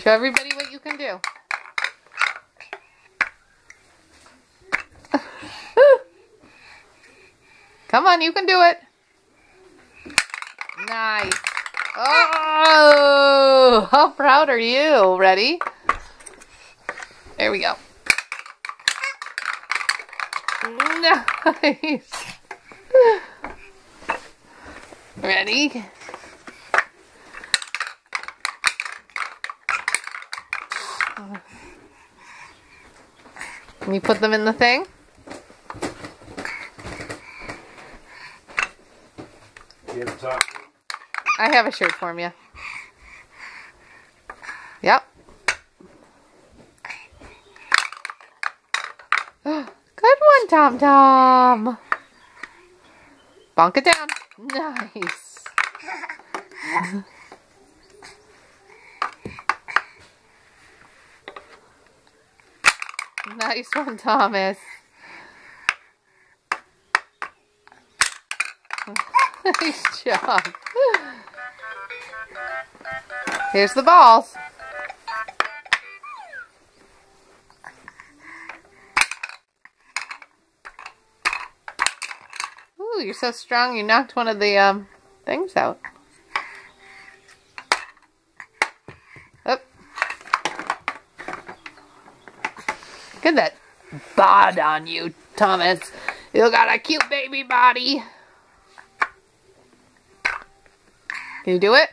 Show everybody what you can do. Come on, you can do it. Nice. Oh, how proud are you? Ready? There we go. Nice. Ready? Can you put them in the thing? I have a shirt for you. Yep. Good one, Tom Tom. Bonk it down. Nice. Nice one, Thomas. Nice job. Here's the balls. Ooh, you're so strong you knocked one of the things out. Oop. Get that bod on you, Thomas. You got a cute baby body. Can you do it?